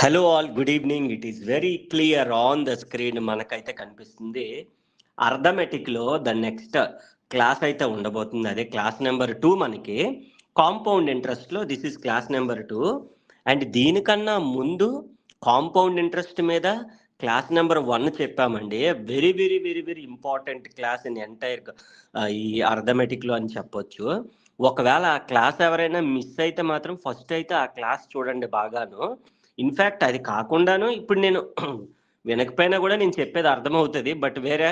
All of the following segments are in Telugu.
Hello all, good evening. It is very clear on the screen. మనకైతే కనిపిస్తుంది అర్థమెటిక్లో ద నెక్స్ట్ క్లాస్ అయితే ఉండబోతుంది. అదే క్లాస్ నెంబర్ 2. మనకి కాంపౌండ్ ఇంట్రెస్ట్లో this is class number 2. And దీనికన్నా ముందు కాంపౌండ్ ఇంట్రెస్ట్ మీద క్లాస్ నెంబర్ 1 చెప్పామండి. Very very very very important class in entire ఈ అర్థమెటిక్లో అని చెప్పొచ్చు. ఒకవేళ ఆ క్లాస్ ఎవరైనా మిస్ అయితే మాత్రం ఫస్ట్ అయితే ఆ క్లాస్ చూడండి బాగాను. ఇన్ఫ్యాక్ట్ అది కాకుండాను ఇప్పుడు నేను వినకపోయినా కూడా నేను చెప్పేది అర్థమవుతుంది. బట్ వేరే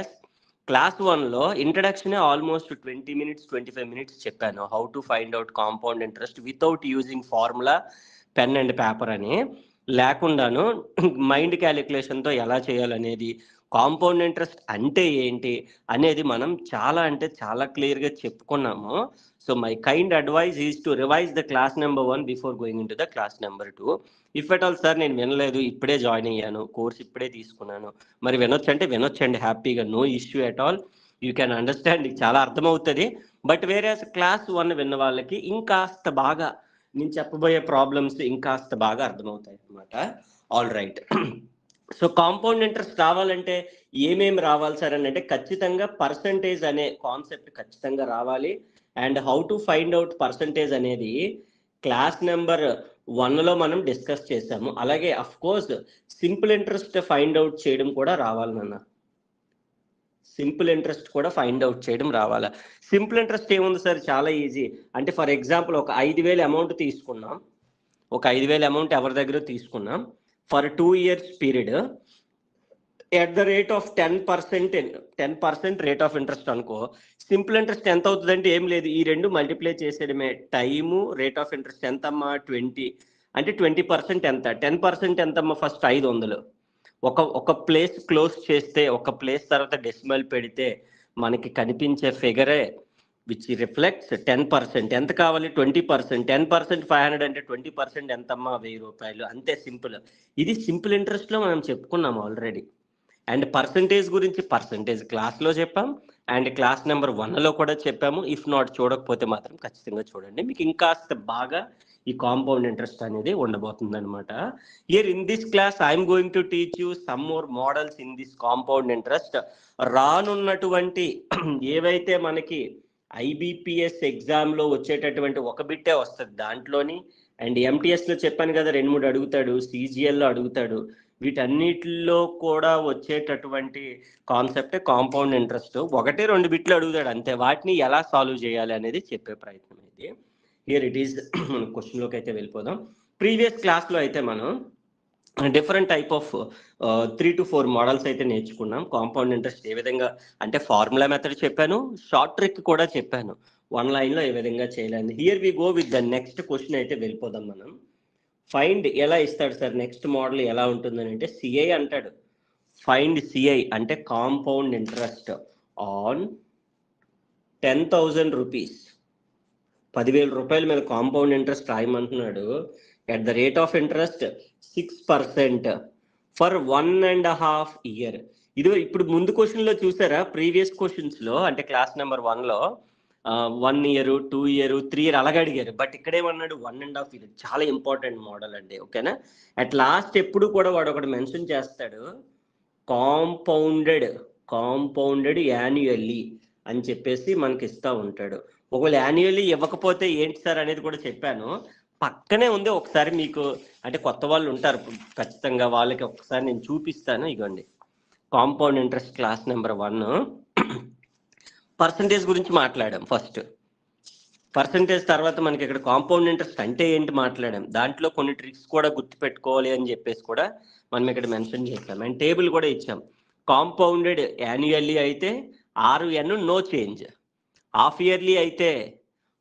క్లాస్ 1లో ఇంట్రడక్షన్ ఆల్మోస్ట్ 20 minutes 25 minutes చెప్పాను. How to find out compound interest without using formula, pen and paper అని లేకుండాను మైండ్ క్యాలిక్యులేషన్తో ఎలా చేయాలనేది, కాంపౌండ్ ఇంట్రెస్ట్ అంటే ఏంటి అనేది మనం చాలా అంటే చాలా క్లియర్గా చెప్పుకున్నాము. So my kind advise is to revise the class number 1 before going in to the class number 2. If at all sir నేను వినలేదు, ఇప్పుడే జాయిన్ అయ్యాను, కోర్స్ ఇప్పుడే తీసుకున్నాను, మరి వినొచ్చు అంటే వినొచ్చండి హ్యాపీగా, no issue at all. You can understand, చాలా అర్థమవుతుంది. బట్ వేరే క్లాస్ 1 విన్న వాళ్ళకి ఇంకాస్త బాగా నేను చెప్పబోయే ప్రాబ్లమ్స్ ఇంకాస్త బాగా అర్థమవుతాయి అన్నమాట. All right. So compound interest రావాలంటే ఏమేమి రావాలి సార్ అని అంటే ఖచ్చితంగా పర్సంటేజ్ అనే కాన్సెప్ట్ ఖచ్చితంగా రావాలి. And how to find out percentage అనేది క్లాస్ నెంబర్ 1లో మనం డిస్కస్ చేసాము. అలాగే of course simple interest find out చేయడం కూడా రావాలి నాన్న. సింపుల్ ఇంట్రెస్ట్ కూడా ఫైండ్ అవుట్ చేయడం రావాలా. సింపుల్ ఇంట్రెస్ట్ ఏముంది సార్, చాలా ఈజీ. అంటే ఫర్ ఎగ్జాంపుల్ ఒక 5,000 అమౌంట్ తీసుకున్నాం. ఒక 5,000 అమౌంట్ ఎవరి దగ్గర తీసుకున్నాం for 2 years period at the rate of 10% rate of interest అనుకో. సింపుల్ ఇంట్రెస్ట్ ఎంత అవుతుందంటే ఏం లేదు, ఈ రెండు మల్టిప్లై చేసేయడమే. టైము, రేట్ ఆఫ్ ఇంట్రెస్ట్ ఎంతమ్మా 20, అంటే 20% ఎంత, 10% ఎంతమ్మా ఫస్ట్ 500. ఒక ప్లేస్ క్లోజ్ చేస్తే, ఒక ప్లేస్ తర్వాత డెసిమల్ పెడితే మనకి కనిపించే ఫిగరే విచ్ రిఫ్లెక్ట్స్ 10%. ఎంత కావాలి 20%. 10% 500 అంటే 20% ఎంతమ్మా 1000 రూపాయలు. అంతే సింపుల్. ఇది సింపుల్ ఇంట్రెస్ట్లో మనం చెప్పుకున్నాం ఆల్రెడీ. అండ్ పర్సంటేజ్ గురించి పర్సంటేజ్ క్లాస్లో చెప్పాం, అండ్ క్లాస్ నెంబర్ 1లో కూడా చెప్పాము. ఇఫ్ నాట్ చూడకపోతే మాత్రం ఖచ్చితంగా చూడండి, మీకు ఇంకాస్త బాగా ఈ కాంపౌండ్ ఇంట్రెస్ట్ అనేది ఉండబోతుంది అనమాట. Here in this class I'm going to teach you some more models in this compound interest. రానున్నటువంటి ఏవైతే మనకి IBPS ఎగ్జామ్లో వచ్చేటటువంటి ఒక బిట్టే వస్తుంది దాంట్లోని, అండ్ MTSలో చెప్పాను కదా 2-3 అడుగుతాడు, CGLలో అడుగుతాడు. వీటన్నిటిలో కూడా వచ్చేటటువంటి కాన్సెప్ట్ కాంపౌండ్ ఇంట్రెస్ట్. 1-2 బిట్లు అడుగుతాడు అంతే, వాటిని ఎలా సాల్వ్ చేయాలి అనేది చెప్పే ప్రయత్నం అయితే. Here it is. మనం క్వశ్చన్లోకి అయితే వెళ్ళిపోదాం. ప్రీవియస్ క్లాస్లో అయితే మనం different type of 3 to 4 models అయితే నేర్చుకున్నాం. కాంపౌండ్ ఇంట్రెస్ట్ ఏ విధంగా అంటే ఫార్ములా మెథడ్ చెప్పాను, షార్ట్ ట్రిక్ కూడా చెప్పాను, 1 లైన్లో ఏ విధంగా చేయాలని. Here we go with the next question అయితే వెళ్ళిపోదాం మనం. ఫైండ్ ఎలా ఇస్తాడు సార్, నెక్స్ట్ మోడల్ ఎలా ఉంటుందని అంటే సిఐ అంటాడు. ఫైండ్ సిఐ అంటే కాంపౌండ్ ఇంట్రెస్ట్ ఆన్ 10,000 రూపీస్. 10,000 రూపాయల మీద కాంపౌండ్ ఇంట్రెస్ట్ రాయమంటున్నాడు. At the rate of interest 6% for 1.5 year. ఇది ఇప్పుడు ముందు క్వశ్చన్లో చూసారా, ప్రీవియస్ క్వశ్చన్స్లో అంటే క్లాస్ నెంబర్ 1లో 1 year 2 year 3 year అలాగే అడిగారు. బట్ ఇక్కడేమన్నాడు 1.5 year. చాలా ఇంపార్టెంట్ మోడల్ అండి, ఓకేనా. అట్ లాస్ట్ ఎప్పుడు కూడా వాడు ఒకటి మెన్షన్ చేస్తాడు, కాంపౌండెడ్ యాన్యువల్లీ అని చెప్పేసి మనకి ఇస్తూ ఉంటాడు. ఒకవేళ యాన్యువల్లీ ఇవ్వకపోతే ఏంటి సార్ అనేది కూడా చెప్పాను. పక్కనే ఉంది, ఒకసారి మీకు అంటే కొత్త వాళ్ళు ఉంటారు ఖచ్చితంగా, వాళ్ళకి ఒకసారి నేను చూపిస్తాను. ఇగోండి compound interest class number 1 percentage గురించి మాట్లాడాం. ఫస్ట్ పర్సంటేజ్ తర్వాత మనకి ఇక్కడ కాంపౌండ్ ఇంట్రెస్ట్ అంటే ఏంటి మాట్లాడాం. దాంట్లో కొన్ని ట్రిక్స్ కూడా గుర్తుపెట్టుకోవాలి అని చెప్పేసి కూడా మనం ఇక్కడ మెన్షన్ చేస్తాం. అండ్ టేబుల్ కూడా ఇచ్చాం. కాంపౌండెడ్ యాన్యువల్లీ అయితే 6N no change, half yearly అయితే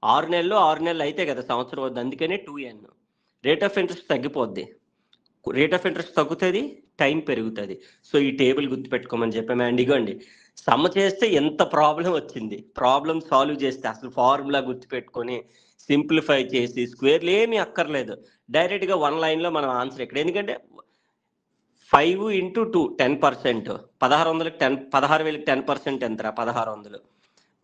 6 నెలలు అయితే కదా సంవత్సరం వద్దు, అందుకనే 2N. రేట్ ఆఫ్ ఇంట్రెస్ట్ తగ్గిపోద్ది, రేట్ ఆఫ్ ఇంట్రెస్ట్ తగ్గుతుంది, టైం పెరుగుతుంది. సో ఈ టేబుల్ గుర్తుపెట్టుకోమని చెప్పాము. అండ్ ఇగోండి సమ్ చేస్తే ఎంత ప్రాబ్లం వచ్చింది, ప్రాబ్లం సాల్వ్ చేస్తే అసలు ఫార్ములా గుర్తుపెట్టుకొని సింప్లిఫై చేసి స్క్వేర్లు ఏమీ అక్కర్లేదు, డైరెక్ట్గా 1 లైన్లో మనం ఆన్సర్ ఇక్కడ. ఎందుకంటే 5 into 2 10%, 1600కి 16,000కి 10% ఎంతరా 1600,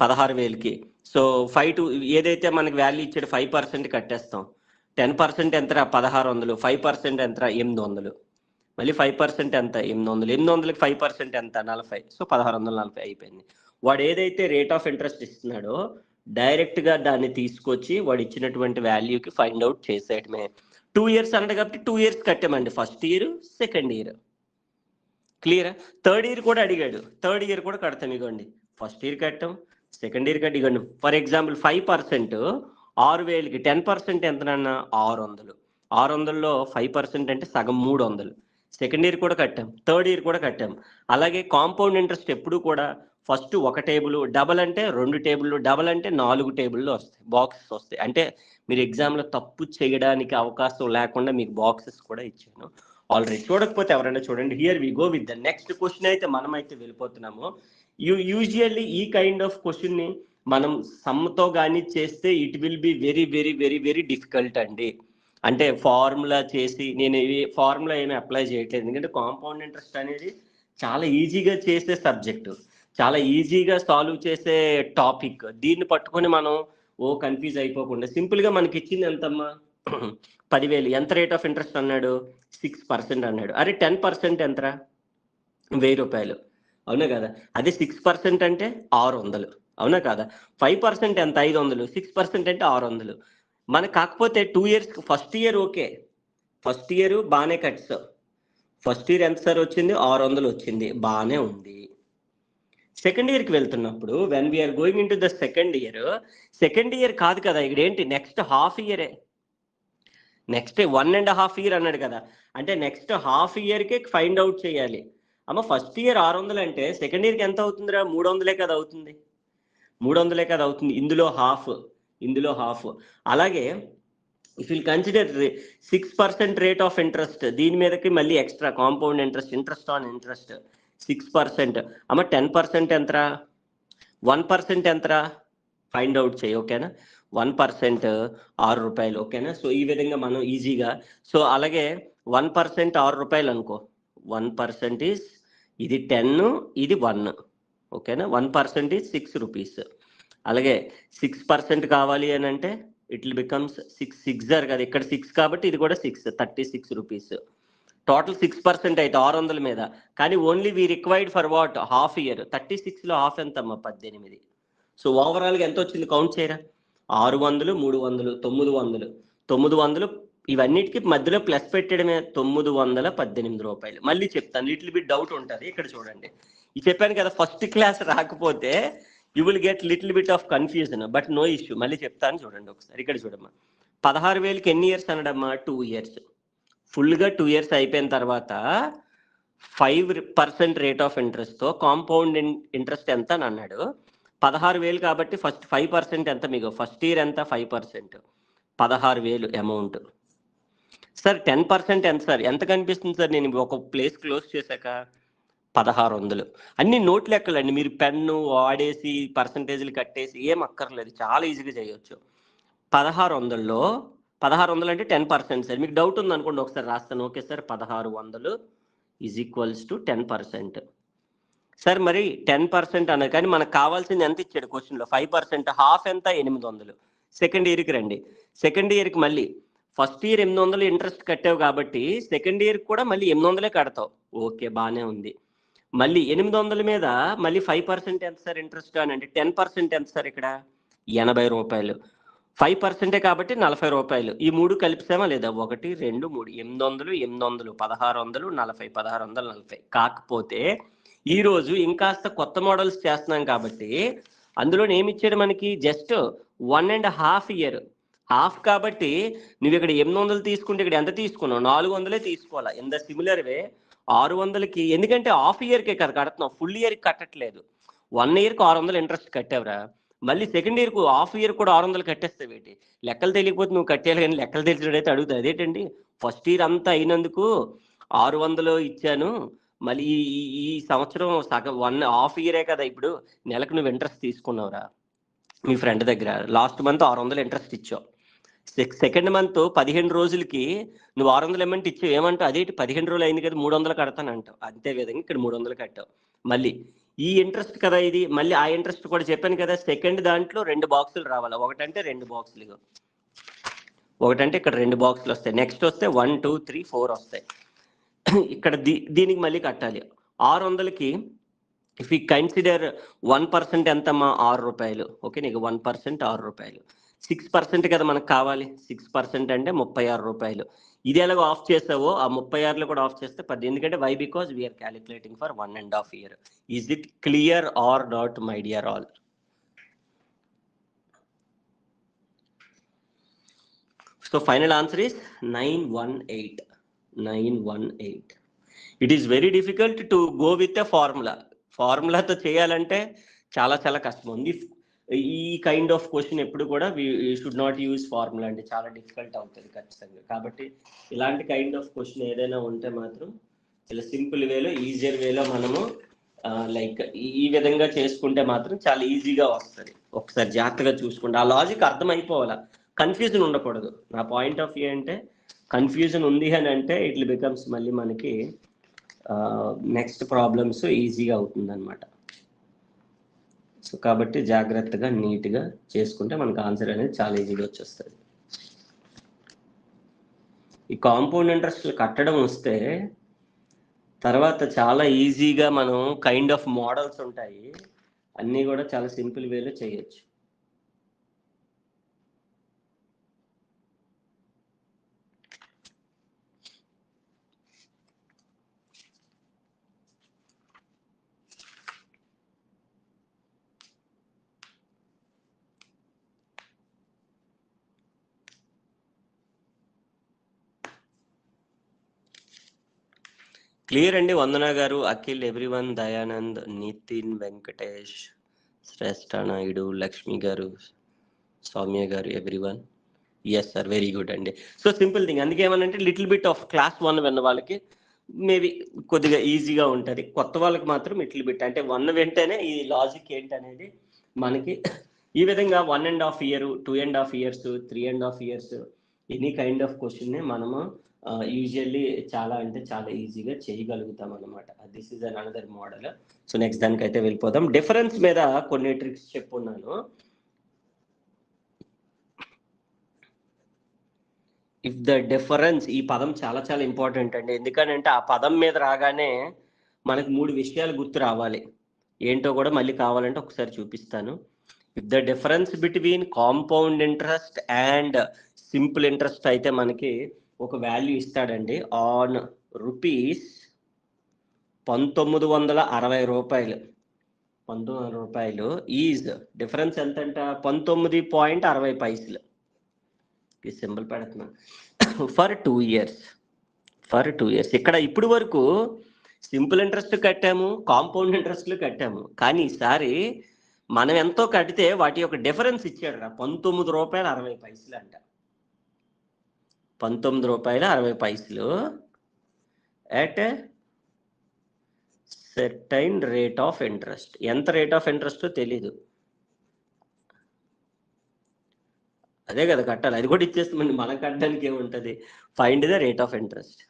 16,000కి. సో 5 to ఏదైతే మనకి వాల్యూ ఇచ్చాడు 5% కట్టేస్తాం. 10% ఎంత 1600, 5% ఎంత 800, మళ్ళీ 5% ఎంత 800, 800కి 5% ఎంత 40, సో 1640 అయిపోయింది. వాడు ఏదైతే రేట్ ఆఫ్ ఇంట్రెస్ట్ ఇస్తున్నాడో డైరెక్ట్గా దాన్ని తీసుకొచ్చి వాడు ఇచ్చినటువంటి వాల్యూకి ఫైండ్ అవుట్ చేసేయటమే. 2 years అన్నాడు కాబట్టి 2 years కట్టామండి, ఫస్ట్ ఇయర్ సెకండ్ ఇయర్. క్లియరా? థర్డ్ ఇయర్ కూడా అడిగాడు, థర్డ్ ఇయర్ కూడా కడతాం. ఇగోండి ఫస్ట్ ఇయర్ కట్టాం, సెకండ్ ఇయర్ కట్టి. ఇగోండి ఫర్ ఎగ్జాంపుల్ 5% 6000కి 10% ఎంతనన్నా 600, 600లో 5% అంటే సగం 300. సెకండ్ ఇయర్ కూడా కట్టాం, థర్డ్ ఇయర్ కూడా కట్టాం. అలాగే కాంపౌండ్ ఇంట్రెస్ట్ ఎప్పుడు కూడా ఫస్ట్ ఒక టేబుల్, డబల్ అంటే 2 టేబుల్, డబల్ అంటే 4 టేబుల్లో వస్తాయి, బాక్సెస్ వస్తాయి. అంటే మీరు ఎగ్జామ్లో తప్పు చేయడానికి అవకాశం లేకుండా మీకు బాక్సెస్ కూడా ఇచ్చాను. ఆల్రెడీ చూడకపోతే ఎవరైనా చూడండి. Here we go with the next question. అయితే మనమైతే వెళ్ళిపోతున్నాము. యూజువల్లీ ఈ కైండ్ ఆఫ్ క్వశ్చన్ని మనం సమ్తో కానీ చేస్తే it will be very very very very difficult అండి. అంటే ఫార్ములా చేసి, నేను ఈ ఫార్ములా ఏమీ అప్లై చేయట్లేదు, ఎందుకంటే కాంపౌండ్ ఇంట్రెస్ట్ అనేది చాలా ఈజీగా చేసే సబ్జెక్టు, చాలా ఈజీగా సాల్వ్ చేసే టాపిక్. దీన్ని పట్టుకొని మనం కన్ఫ్యూజ్ అయిపోకుండా సింపుల్గా మనకి ఇచ్చింది ఎంతమ్మా 10,000. ఎంత రేట్ ఆఫ్ ఇంట్రెస్ట్ అన్నాడు? 6% అన్నాడు. అరే 10% ఎంతరా? 1000 రూపాయలు, అవునా కదా? అదే 6% అంటే 600, అవునా కదా? 5% ఎంత? 500. 6% అంటే 600. మనకు కాకపోతే 2 years, first year okay, first year బాగానే కట్టావు. ఫస్ట్ ఇయర్ ఎంత సార్ వచ్చింది? 600 వచ్చింది, బాగానే ఉంది. సెకండ్ ఇయర్కి వెళ్తున్నప్పుడు when we're going in to the second year కాదు కదా, ఇక్కడ ఏంటి నెక్స్ట్ హాఫ్ ఇయరే, నెక్స్ట్ 1.5 year అన్నాడు కదా. అంటే నెక్స్ట్ హాఫ్ ఇయర్కే ఫైండ్ అవుట్ చేయాలి. అమ్మ ఫస్ట్ ఇయర్ 600 అంటే సెకండ్ ఇయర్కి ఎంత అవుతుందిరా? 300 కదా అవుతుంది, 300 కదా అవుతుంది. ఇందులో హాఫ్. అలాగే if will consider 6% rate of interest, దీని మీదకి మళ్ళీ extra compound interest on interest 6%. అమ్మ 10% ఎంతరా? 1% ఎంతరా? ఫైండ్ అవుట్ చేయి, ఓకేనా? 1% 6 రూపాయలు, ఓకేనా? సో ఈ విధంగా మనం ఈజీగా, సో అలాగే 1% 6 రూపాయలు అనుకో, 1% ఈజ్ ఇది 10, ఇది 1, ఓకేనా? 1% ఈజ్ 6 రూపీస్. అలాగే 6% కావాలి అని అంటే ఇట్ విల్ బికమ్స్ 6 కదా, ఇక్కడ 6 కాబట్టి ఇది కూడా 6, 36 రూపీస్. టోటల్ 6% అయితే 600 మీద, కానీ only we required for what? Half year. 36లో హాఫ్ ఎంతమ్మా? 18. సో ఓవరాల్గా ఎంత వచ్చింది? కౌంట్ చేయరా. 600, 300, 900 ఇవన్నిటికి మధ్యలో ప్లస్ పెట్టడమే, 918 రూపాయలు. మళ్ళీ చెప్తాను, లిటిల్ బిట్ డౌట్ ఉంటుంది ఇక్కడ. చూడండి, ఇది చెప్పాను కదా, ఫస్ట్ క్లాస్ రాకపోతే you will get little bit of confusion, but no issue. మళ్ళీ చెప్తాను చూడండి ఒకసారి. ఇక్కడ చూడమ్మా, 16,000కి ఎన్ని ఇయర్స్ అన్నాడమ్మా? 2 years. ఫుల్గా 2 years అయిపోయిన తర్వాత 5% రేట్ ఆఫ్ ఇంట్రెస్ట్తో కాంపౌండ్ ఇంట్రెస్ట్ ఎంత అని అన్నాడు. 16,000 కాబట్టి ఫస్ట్ 5% ఎంత మీకు? ఫస్ట్ ఇయర్ ఎంత? 5%, 16,000 అమౌంట్. సార్ 10% ఎంత సార్? ఎంత కనిపిస్తుంది సార్? నేను ఒక ప్లేస్ క్లోజ్ చేశాక 1600. అన్ని నోట్ లెక్కలండి, మీరు పెన్ను వాడేసి పర్సంటేజ్లు కట్టేసి ఏం అక్కర్లేదు, చాలా ఈజీగా చేయొచ్చు. 1600లో 1600 అంటే 10% సార్. మీకు డౌట్ ఉంది అనుకోండి, ఒకసారి రాస్తాను. Okay sir, 1600 is equals to 10%. Sir మరి 10% అన్నది, కానీ మనకు కావాల్సింది ఎంత ఇచ్చాడు క్వశ్చన్లో? 5%. హాఫ్ ఎంత? 800. సెకండ్ ఇయర్కి రండి. సెకండ్ ఇయర్కి మళ్ళీ ఫస్ట్ ఇయర్ 800 ఇంట్రెస్ట్ కట్టావు కాబట్టి సెకండ్ ఇయర్కి కూడా మళ్ళీ 800 కడతావు, ఓకే బాగానే ఉంది. మళ్ళీ 800 మీద మళ్ళీ 5% ఎంత సార్ ఇంట్రెస్ట్ అని అంటే 10% ఎంత సార్? ఇక్కడ 80 రూపాయలు. 5% కాబట్టి 40 రూపాయలు. ఈ మూడు కలిపిసామా లేదా? 1, 2, 3, 800, 800, 1600, 40, 1640. కాకపోతే ఈరోజు ఇంకాస్త కొత్త మోడల్స్ చేస్తున్నాం కాబట్టి అందులో ఏమి ఇచ్చాడు మనకి? Just 1.5 year. హాఫ్ కాబట్టి నువ్వు ఇక్కడ 800 తీసుకుంటే ఇక్కడ ఎంత తీసుకున్నావు? 400 తీసుకోవాలా. ఇన్ ద సిమిలర్ వే 600కి, ఎందుకంటే హాఫ్ ఇయర్కే కదా కడుతున్నావు, ఫుల్ ఇయర్కి కట్టట్లేదు. 1 yearకి 600 ఇంట్రెస్ట్ కట్టావురా, మళ్ళీ సెకండ్ ఇయర్కు హాఫ్ ఇయర్ కూడా 600 కట్టేస్తావు ఏంటి? లెక్కలు తెలియకపోతే నువ్వు కట్టేయాలి, కానీ లెక్కలు తెలిసినట్టయితే అడుగుతుంది అదేంటండి, ఫస్ట్ ఇయర్ అంతా అయినందుకు 600 ఇచ్చాను, మళ్ళీ ఈ సంవత్సరం సగం హాఫ్ ఇయరే కదా, ఇప్పుడు నెలకు నువ్వు ఇంట్రెస్ట్ తీసుకున్నావురా మీ ఫ్రెండ్ దగ్గర, లాస్ట్ మంత్ 600 ఇంట్రెస్ట్ ఇచ్చావు. సెకండ్ మంత్ 15 రోజులకి నువ్వు 600 అమౌంట్ ఇచ్చావు. ఏమంటావు? అదేంటి 15 రోజులు అయింది కదా 300 కడతాను అంటావు. అంతే విధంగా ఇక్కడ 300 కట్టావు. మళ్ళీ ఈ ఇంట్రెస్ట్ కదా ఇది, మళ్ళీ ఆ ఇంట్రెస్ట్ కూడా చెప్పాను కదా, సెకండ్ దాంట్లో 2 బాక్సులు రావాలి. ఒకటంటే 2 బాక్సులు, ఒకటంటే ఇక్కడ 2 బాక్సులు వస్తాయి. నెక్స్ట్ వస్తే 1 2 3 4 వస్తాయి. ఇక్కడ దీనికి మళ్ళీ కట్టాలి. 600కి ఇఫ్ యూ కన్సిడర్ 1% ఎంతమ్మా? 6 రూపాయలు. ఓకే, నీకు 1% 6 రూపాయలు. 6% కదా మనకు కావాలి. 6% అంటే 36 రూపాయలు. ఇది ఎలాగో ఆఫ్ చేసావో ఆ 36లో కూడా ఆఫ్ చేస్తే 10. ఎందుకంటే why? Because we're calculating for 1.5 year. Is it clear or not my dear all? So final answer is 918. 918. It is very difficult to go with a formula. ఫార్ములాతో చేయాలంటే చాలా చాలా కష్టం ఉంది. ఈ కైండ్ ఆఫ్ క్వశ్చన్ ఎప్పుడు కూడా షుడ్ నాట్ యూజ్ ఫార్ములా అండి, చాలా డిఫికల్ట్ అవుతుంది ఖచ్చితంగా. కాబట్టి ఇలాంటి కైండ్ ఆఫ్ క్వశ్చన్ ఏదైనా ఉంటే మాత్రం చాలా సింపుల్ వేలో, ఈజియర్ వేలో మనము లైక్ ఈ విధంగా చేసుకుంటే మాత్రం చాలా ఈజీగా వస్తుంది. ఒకసారి జాగ్రత్తగా చూసుకుంటే ఆ లాజిక్ అర్థమైపోవాలా, కన్ఫ్యూజన్ ఉండకూడదు. నా పాయింట్ ఆఫ్ వ్యూ అంటే కన్ఫ్యూజన్ ఉంది అని అంటే ఇట్ బికమ్స్ మళ్ళీ మనకి నెక్స్ట్ ప్రాబ్లమ్స్ ఈజీగా అవుతుంది అనమాట. సో కాబట్టి జాగ్రత్తగా నీట్గా చేసుకుంటే మనకు ఆన్సర్ అనేది చాలా ఈజీగా వచ్చేస్తుంది. ఈ కాంపౌండ్ ఇంట్రెస్ట్ కట్టడం వస్తే తర్వాత చాలా ఈజీగా మనం కైండ్ ఆఫ్ మోడల్స్ ఉంటాయి, అన్నీ కూడా చాలా సింపుల్ వేలో చేయొచ్చు. క్లియర్ అండి. Vandana garu, Akhil, everyone, Dayanand, Nitin, Venkatesh, Shreshtha Naidu, Lakshmi garu, Soumya garu, everyone. Yes sir, very good అండి. So simple thing. అందుకే ఏమనంటే లిటిల్ బిట్ ఆఫ్ క్లాస్ 1 విన్న వాళ్ళకి మేబీ కొద్దిగా ఈజీగా ఉంటుంది, కొత్త వాళ్ళకి మాత్రం లిటిల్ బిట్ అంటే 1 వెంటనే ఈ లాజిక్ ఏంటనేది మనకి ఈ విధంగా 1.5 year, 2.5 years, 3.5 years any kind of క్వశ్చన్ని మనము యూజువల్లీ చాలా అంటే చాలా ఈజీగా చేయగలుగుతాం అనమాట. This is another model. So next దానికైతే వెళ్ళిపోదాం. డిఫరెన్స్ మీద కొన్ని ట్రిక్స్ చెప్పున్నాను. ఇఫ్ ద డిఫరెన్స్, ఈ పదం చాలా చాలా ఇంపార్టెంట్ అండి. ఎందుకంటే ఆ పదం మీద రాగానే మనకు 3 విషయాలు గుర్తు రావాలి. ఏంటో కూడా మళ్ళీ కావాలంటే ఒకసారి చూపిస్తాను. If the difference between compound interest and simple interest అయితే మనకి ఒక వాల్యూ ఇస్తాడండి. ఆన్ రూపీస్ 1960 రూపాయలు, 1900 రూపాయలు ఈజ్ డిఫరెన్స్ ఎంతంట? 19.60 ఈ సింబల్ పెడుతున్నాను. For 2 years. For 2 years. ఇక్కడ ఇప్పుడు వరకు సింపుల్ ఇంట్రెస్ట్ కట్టాము, కాంపౌండ్ ఇంట్రెస్ట్లు కట్టాము, కానీ ఈసారి మనం ఎంతో కడితే వాటి యొక్క డిఫరెన్స్ ఇచ్చాడు రా, 19.60 రూపాయలు అంట. 19.60 రూపాయలు at certain rate of interest. ఎంత రేట్ ఆఫ్ ఇంట్రెస్ట్ తెలీదు, అదే కదా కట్టాలి. అది కూడా ఇచ్చేస్తామండి, మనం కట్టడానికి ఏముంటుంది. Find the rate of interest.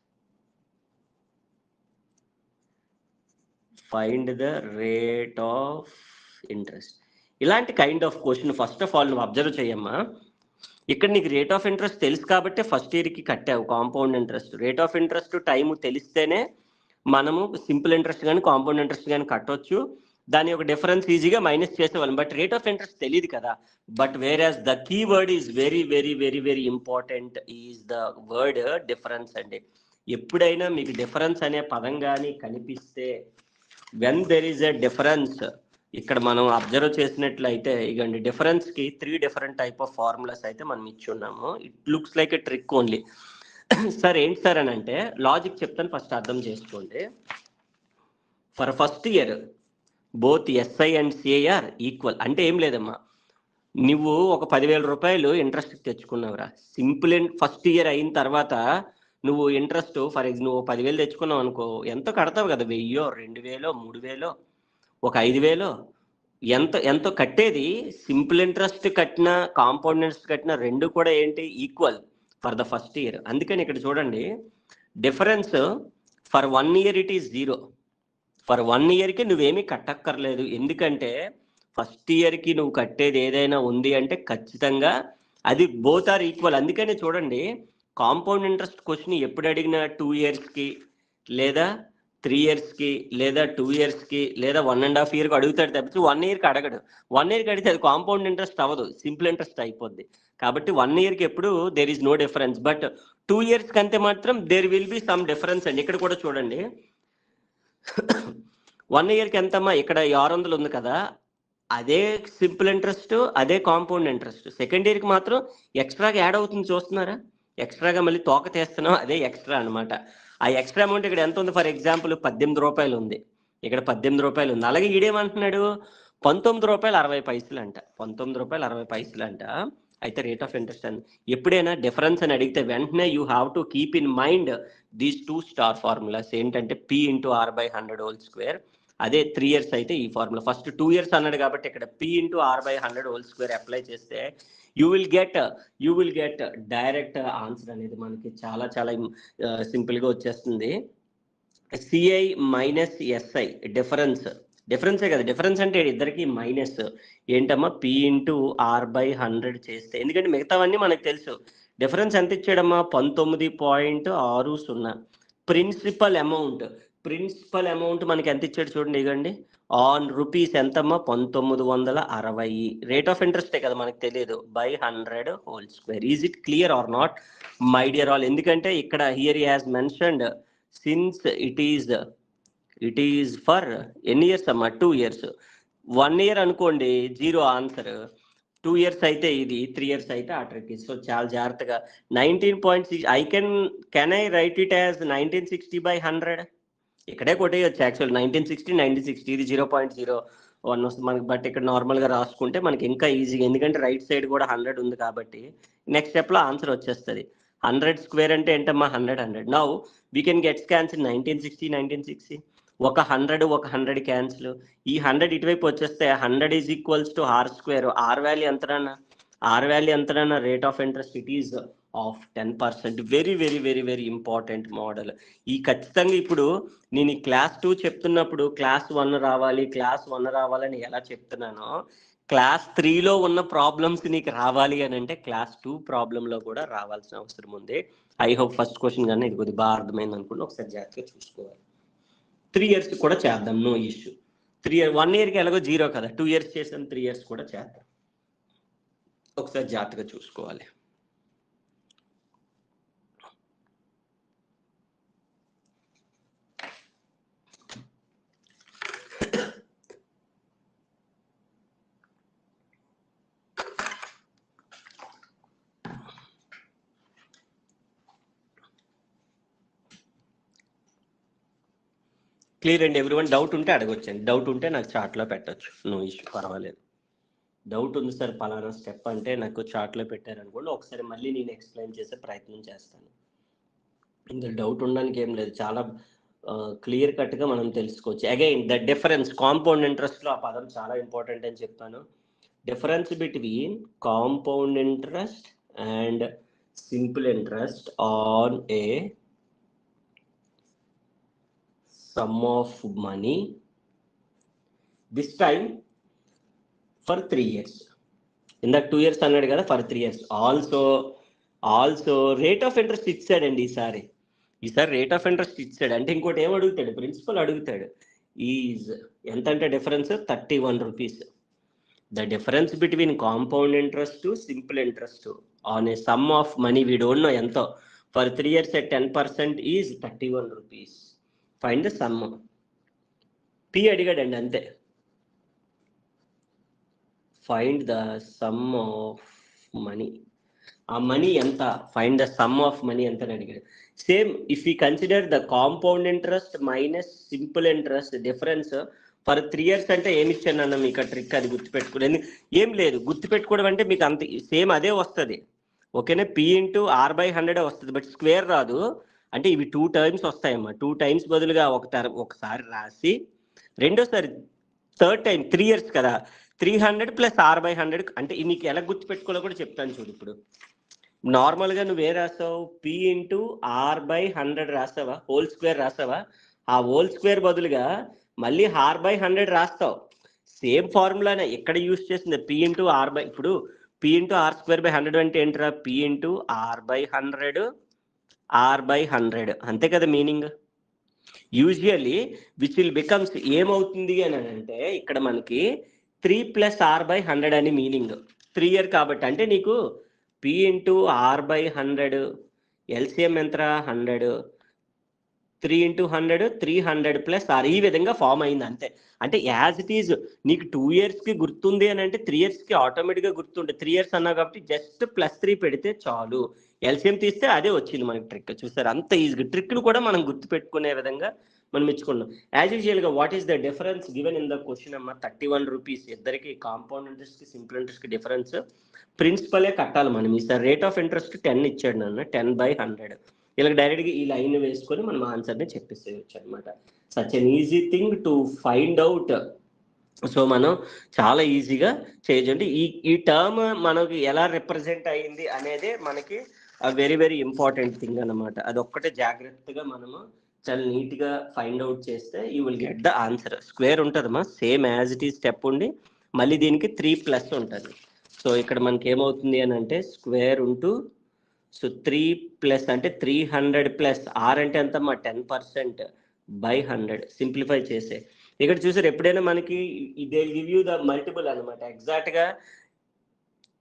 Find the rate of interest. ఇలాంటి kind of question first of all నువ్వు అబ్జర్వ్ చేయమ్మా. ఇక్కడ నీకు రేట్ ఆఫ్ ఇంట్రెస్ట్ తెలుసు కాబట్టి ఫస్ట్ ఇయర్కి కట్టావు compound interest. Rate of interest time తెలిస్తేనే మనము సింపుల్ ఇంట్రెస్ట్ కానీ కాంపౌండ్ ఇంట్రెస్ట్ కానీ కట్టవచ్చు. దాని యొక్క డిఫరెన్స్ ఈజీగా మైనస్ చేసేవాళ్ళం. బట్ రేట్ ఆఫ్ ఇంట్రెస్ట్ తెలియదు కదా. But where as the key word is very very very very important is the word difference అండి. ఎప్పుడైనా మీకు డిఫరెన్స్ అనే పదం కానీ కనిపిస్తే, when there is a difference, ఇక్కడ మనం అబ్జర్వ్ చేసినట్లయితే ఇగండి డిఫరెన్స్కి 3 different type ఆఫ్ ఫార్ములాస్ అయితే మనం ఇచ్చి ఉన్నాము. It looks like a trick only. Sir ఏంటి సార్ అని అంటే లాజిక్ చెప్తాను, ఫస్ట్ అర్థం చేసుకోండి. For first year both SI and CIR equal. అంటే ఏం లేదమ్మా, నువ్వు ఒక 10,000 రూపాయలు ఇంట్రెస్ట్ తెచ్చుకున్నావురా. సింపుల్ ఫస్ట్ ఇయర్ అయిన తర్వాత నువ్వు ఇంట్రెస్ట్ ఫర్ ఎగ్జాంపుల్ నువ్వు 10,000 తెచ్చుకున్నావు అనుకో, ఎంతో కడతావు కదా, 1000, 2000, 3000, ఒక 5,000, ఎంతో కట్టేది. సింపుల్ ఇంట్రెస్ట్ కట్టిన కాంపౌండ్ ఇంట్రెస్ట్ కట్టిన రెండు కూడా ఏంటి? Equal for the first year. అందుకని ఇక్కడ చూడండి difference for 1 year it is 0. For 1 yearకి నువ్వేమీ కట్టక్కర్లేదు. ఎందుకంటే ఫస్ట్ ఇయర్కి నువ్వు కట్టేది ఏదైనా ఉంది అంటే ఖచ్చితంగా అది బోత్ ఆర్ ఈక్వల్. అందుకనే చూడండి కాంపౌండ్ ఇంట్రెస్ట్ క్వశ్చన్ ఎప్పుడు అడిగినా 2 yearsకి లేదా 3 yearsకి లేదా 2 yearsకి లేదా 1.5 yearకి అడుగుతాడు తప్పించి 1 yearకి అడగడు. 1 yearకి అడిగితే అది కాంపౌండ్ ఇంట్రెస్ట్ అవ్వదు, సింపుల్ ఇంట్రెస్ట్ అయిపోద్ది. కాబట్టి 1 yearకి ఎప్పుడు there is no difference. But 2 yearsకి అంతే మాత్రం there will be some difference అండి. ఇక్కడ కూడా చూడండి 1 yearకి ఎంతమ్మా, ఇక్కడ 600 ఉంది కదా, అదే సింపుల్ ఇంట్రెస్ట్, అదే కాంపౌండ్ ఇంట్రెస్ట్. సెకండ్ ఇయర్కి మాత్రం ఎక్స్ట్రాగా యాడ్ అవుతుంది, చూస్తున్నారా? ఎక్స్ట్రాగా మళ్ళీ తోక తీస్తున్నాం, అదే ఎక్స్ట్రా అనమాట. ఆ ఎక్స్ట్రా అమౌంట్ ఇక్కడ ఎంత ఉంది? ఫర్ ఎగ్జాంపుల్ 18 రూపాయలు ఉంది, ఇక్కడ 18 రూపాయలు ఉంది. అలాగే ఈడేమంటున్నాడు 19 రూపాయలు 60 పైసలు అంట, 19 రూపాయలు 60 పైసలు అంట. అయితే రేట్ ఆఫ్ ఇంట్రెస్ట్ అని ఎప్పుడైనా డిఫరెన్స్ అని అడిగితే వెంటనే you have to keep in mind these 2 star formulas. ఏంటంటే P into R by 100 whole square. అదే 3 years అయితే ఈ ఫార్ములా. ఫస్ట్ 2 years అన్నాడు కాబట్టి ఇక్కడ P into R by 100 whole square apply చేస్తే you will get direct answer అనేది మనకి చాలా చాలా సింపుల్గా వచ్చేస్తుంది. సిఐ మైనస్ ఎస్ఐ డిఫరెన్సే కదా, డిఫరెన్స్ అంటే ఇద్దరికి మైనస్. ఏంటమ్మా P ఇంటూ R బై 100 చేస్తే, ఎందుకంటే మిగతావన్నీ మనకు తెలుసు. డిఫరెన్స్ ఎంత ఇచ్చాడమ్మా 19.60. ప్రిన్సిపల్ అమౌంట్ మనకి ఎంత ఇచ్చాడు చూడండి, ఇగండి ఆన్ రూపీస్ ఎంతమ్మా 1960. రేట్ ఆఫ్ ఇంట్రెస్టే కదా మనకు తెలియదు, by 100 whole square. Is it clear or not my dear all? ఎందుకంటే ఇక్కడ here he has mentioned since it is for ఎన్ని ఇయర్స్ అమ్మా? 2 years. 1 year అనుకోండి 0 ఆన్సర్, 2 years అయితే ఇది, 3 years అయితే ఆ ట్రిక్. సో చాలా జాగ్రత్తగా 19.6 can I right it as 1960 by 100. ఇక్కడే కొట్టేయచ్చు యాక్చువల్ 1960 ఇది 0.01 వస్తుంది మనకి. బట్ ఇక్కడ నార్మల్గా రాసుకుంటే మనకి ఇంకా ఈజీగా, ఎందుకంటే రైట్ సైడ్ కూడా 100 ఉంది కాబట్టి నెక్స్ట్ స్టెప్లో ఆన్సర్ వచ్చేస్తుంది. 100 స్క్వేర్ అంటే ఏంటమ్మా 100. Now we can gets cancel 1960. ఒక 100 క్యాన్సిల్. ఈ 100 ఇటువైపు వచ్చేస్తే 100 is equals to R square. R value ఎంతనన్నా rate of interest it is of 10%. Very very very very important model. ఈ ఖచ్చితంగా ఇప్పుడు నేను ఈ క్లాస్ 2 చెప్తున్నప్పుడు క్లాస్ 1 రావాలని ఎలా చెప్తున్నానో, క్లాస్ 3లో ఉన్న ప్రాబ్లమ్స్ నీకు రావాలి అని అంటే క్లాస్ 2 ప్రాబ్లంలో కూడా రావాల్సిన అవసరం ఉంది. ఐ హోప్ ఫస్ట్ క్వశ్చన్ కానీ ఇది కొద్దిగా బాగా అర్థమైంది అనుకుంటే ఒకసారి జాగ్రత్తగా చూసుకోవాలి. 3 years కూడా చేద్దాం, నో ఇష్యూ. 1 yearకి ఎలాగో 0 కదా, 2 years చేసాం, 3 years కూడా చేద్దాం. ఒకసారి జాగ్రత్తగా చూసుకోవాలి. క్లియర్ అండి ఎవ్రీవన్? డౌట్ ఉంటే అడగొచ్చండి, డౌట్ ఉంటే నాకు చార్ట్లో పెట్టచ్చు, నో ఇష్యూ, పర్వాలేదు. డౌట్ ఉంది సార్ పలానా స్టెప్ అంటే నాకు చార్ట్లో పెట్టారనుకోండి, ఒకసారి మళ్ళీ నేను ఎక్స్ప్లెయిన్ చేసే ప్రయత్నం చేస్తాను. ఇందులో డౌట్ ఉండడానికి ఏం లేదు, చాలా క్లియర్ కట్గా మనం తెలుసుకోవచ్చు. అగైన్ ద డిఫరెన్స్ కాంపౌండ్ ఇంట్రెస్ట్లో ఆ పదం చాలా ఇంపార్టెంట్ అని చెప్పాను. Difference between compound interest and simple interest on A sum of money, this time for 3 years. In that 2 years అన్నాడు కదా, for 3 years. Also rate of interest ఇచ్చాడండి ఈసారి రేట్ ఆఫ్ ఇంట్రెస్ట్ ఇచ్చాడు. అంటే ఇంకోటి ఏం అడుగుతాడు, ప్రిన్సిపల్ అడుగుతాడు. ఈజ్ ఎంత అంటే difference 31 rupees. The difference between compound interest simple interest on a sum of money, we don't know ఎంతో, for 3 years at 10% is 31 rupees. Find the sum. P అడిగాడండి అంతే. Find the sum of money. ఆ మనీ ఎంత, find the sum of money ఎంత అని అడిగాడు. Same if you consider the compound interest minus simple interest difference for 3 years అంటే ఏమి ఇచ్చాను అన్న మీకు ఆ ట్రిక్, అది గుర్తుపెట్టుకోలేదు. ఏం లేదు, గుర్తుపెట్టుకోవడం అంటే మీకు అంత సేమ్ అదే వస్తుంది, ఓకేనా? P ఇంటూ R బై 100 వస్తుంది, బట్ స్క్వేర్ రాదు. అంటే ఇవి 2 times వస్తాయమ్మా. 2 times బదులుగా ఒకసారి రాసి, రెండోసారి థర్డ్ టైం 3 years కదా, 300 ప్లస్ R బై 100. అంటే నీకు ఎలా గుర్తుపెట్టుకోవాలో కూడా చెప్తాను చూడు. ఇప్పుడు నార్మల్గా నువ్వే రాసావు, P ఇంటూ R బై 100 రాసావా, హోల్ స్క్వేర్ రాసావా, ఆ హోల్ స్క్వేర్ బదులుగా మళ్ళీ R బై 100 రాస్తావు. సేమ్ ఫార్ములానే ఎక్కడ యూజ్ చేసింది, P ఇంటూ R బై. ఇప్పుడు P into R square by 100 అంటే ఏంట్రా? P into R by 100 R by 100 అంతే కదా meaning. Usually which will becomes ఏమవుతుంది అని అంటే ఇక్కడ మనకి 3 ప్లస్ ఆర్ బై 100 అని మీనింగ్. 3 ఇయర్ కాబట్టి అంటే నీకు P into R by 100 LCM ఎంతరా? 100, 3 ఇంటూ 100 300 ప్లస్ ఆర్, ఈ విధంగా ఫామ్ అయింది అంతే. అంటే యాజ్ ఇట్ ఈజ్ నీకు 2 ఇయర్స్కి గుర్తుంది అని అంటే 3 ఇయర్స్కి ఆటోమేటిక్గా గుర్తుండే. 3 ఇయర్స్ అన్నా కాబట్టి జస్ట్ +3 పెడితే చాలు, ఎల్సిఎం తీస్తే అదే వచ్చింది మనకి ట్రిక్. చూసారు అంత ఈజీగా ట్రిక్ను కూడా మనం గుర్తుపెట్టుకునే విధంగా మనం ఇచ్చుకున్నాం. యాజ్ యూజువల్గా what is the difference given in the question అమ్మ? 31 రూపీస్. ఇద్దరికి కాంపౌండ్ ఇంట్రెస్ట్కి సింపుల్ ఇంట్రెస్ట్కి డిఫరెన్స్ ప్రిన్సిపలే కట్టాలి మనం. ఈసారి రేట్ ఆఫ్ ఇంట్రెస్ట్ 10 ఇచ్చాడు నన్ను, 10/100. ఇలా డైరెక్ట్గా ఈ లైన్ వేసుకొని మనం ఆన్సర్ని చెప్పేసేయచ్చు అనమాట. Such an easy thing to find out. So మనం చాలా ఈజీగా చేయొచ్చు. ఈ టర్మ్ మనకి ఎలా రిప్రజెంట్ అయ్యింది అనేది మనకి వెరీ వెరీ ఇంపార్టెంట్ థింగ్ అనమాట. అది ఒక్కటే జాగ్రత్తగా మనము చాలా నీట్గా ఫైండ్ అవుట్ చేస్తే you will get the answer. Square ఉంటుందమ్మా సేమ్ యాజ్ ఇట్ ఈ స్టెప్ ఉండి మళ్ళీ దీనికి 3+ ఉంటుంది. సో ఇక్కడ మనకి ఏమవుతుంది అని అంటే స్క్వేర్ ఉంటూ సో 3+ అంటే 300 ప్లస్ ఆర్ అంటే ఎంతమ్మా? 10% బై 100. సింప్లిఫై చేసే ఇక్కడ చూసారు ఎప్పుడైనా మనకి they give you the multiple అనమాట. ఎగ్జాక్ట్గా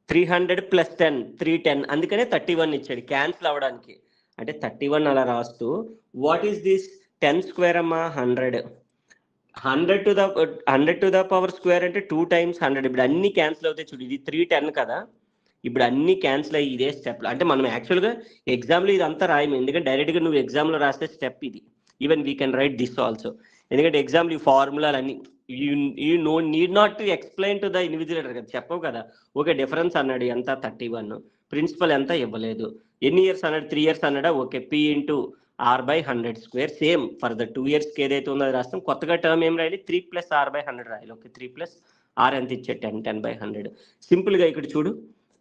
300 ప్లస్ 10 310, అందుకనే 31 ఇచ్చాడు క్యాన్సిల్ అవ్వడానికి. అంటే 31 అలా రాస్తూ వాట్ ఈస్ దిస్ 10 స్క్వేర్ అమ్మా? 100. 100 టు ద పవర్ స్క్వేర్ అంటే 2 times 100. ఇప్పుడు అన్ని క్యాన్సిల్ అవుతాయి చూడు. ఇది 310 కదా, ఇప్పుడు అన్ని క్యాన్సిల్ అయ్యి ఇదే స్టెప్లో. అంటే మనం యాక్చువల్గా ఎగ్జామ్లో ఇదంతా రాయము, ఎందుకంటే డైరెక్ట్గా నువ్వు ఎగ్జామ్లో రాస్తే స్టెప్ ఇది. Even we can write this also, ఎందుకంటే ఎగ్జామ్లో ఈ ఫార్ములాలు అన్ని you need not to explain to the individual కదా, చెప్పవు కదా. ఓకే డిఫరెన్స్ అన్నాడు ఎంత? 31. ప్రిన్సిపల్ ఎంత? ఇవ్వలేదు. ఎన్ని ఇయర్స్ అన్నాడు? 3 ఇయర్స్ అన్నాడా? Okay P into R by 100 square. Same for the 2 ఇయర్స్కి ఏదైతే ఉందో అది రాస్తాం. కొత్తగా టర్మ్ ఏం రాయాలి? 3 ప్లస్ ఆర్ బై 100 రాయాలి. ఓకే 3 ప్లస్ ఆర్ ఎంత ఇచ్చాడు? 10/100. సింపుల్గా ఇక్కడ చూడు,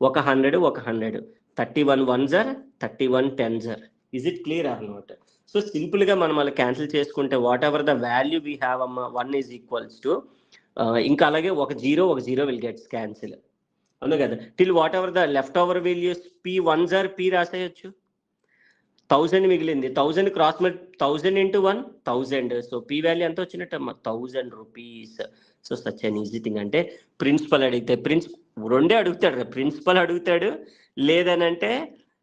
ఒక 100 ఒక 100, 31 1s are 31 10s are. Is it clear or not? So సింపుల్గా మనం అలా క్యాన్సిల్ చేసుకుంటే whatever the value we have అమ్మ 1 ఈజ్ ఈక్వల్స్ టు ఇంకా అలాగే ఒక జీరో విల్ గెట్స్ క్యాన్సిల్ అవును కదా. Till whatever the left over values P 1s are P రాసేయచ్చు. 1000 మిగిలింది, 1000 cross 1000 into 1 1000. So P value ఎంత వచ్చినట్టమ్మా? 1000 rupees. So such an easy thing. అంటే ప్రిన్సిపల్ అడిగితే రెండే అడుగుతాడు, ప్రిన్సిపల్ అడుగుతాడు, లేదనంటే